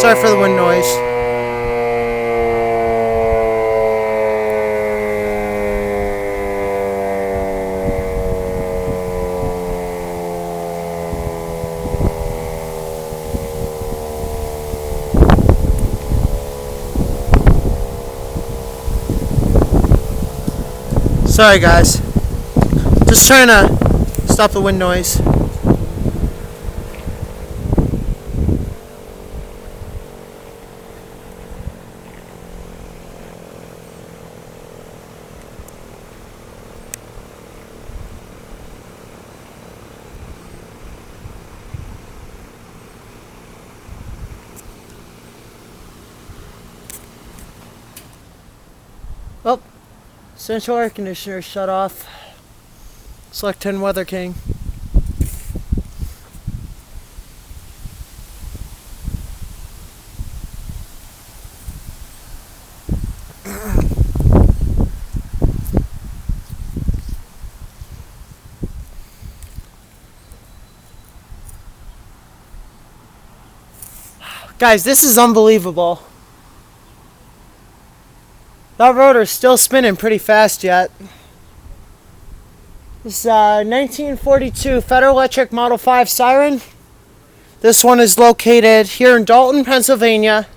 Sorry for the wind noise. Sorry guys, just trying to stop the wind noise. Well, central air conditioner shut off. Select 10 Weather King. Guys, this is unbelievable. That rotor's still spinning pretty fast yet. This is 1942 Federal Electric Model 5 Siren. This one is located here in Dalton, Pennsylvania.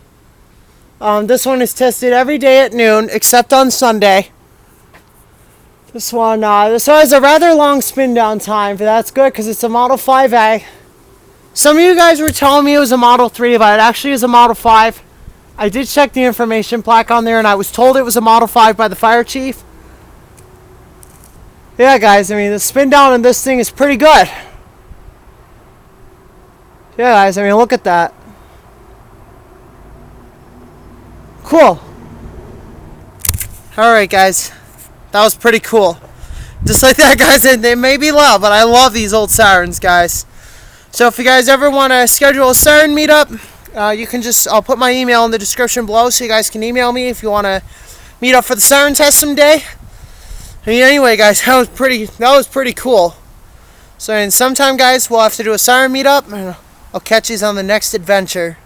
This one is tested every day at noon, except on Sunday. This one has a rather long spin down time, but that's good because it's a Model 5A. Some of you guys were telling me it was a Model 3, but it actually is a Model 5. I did check the information plaque on there, and I was told it was a Model 5 by the fire chief. Yeah, guys, I mean, the spin down in this thing is pretty good. Yeah, guys, I mean, look at that. Cool. Alright, guys. That was pretty cool. Just like that, guys, they may be loud, but I love these old sirens, guys. So if you guys ever want to schedule a siren meetup, you can I'll put my email in the description below so you guys can email me if you want to meet up for the siren test someday. I mean, anyway, guys, that was pretty cool. So, and sometime, guys, we'll have to do a siren meetup, and I'll catch you on the next adventure.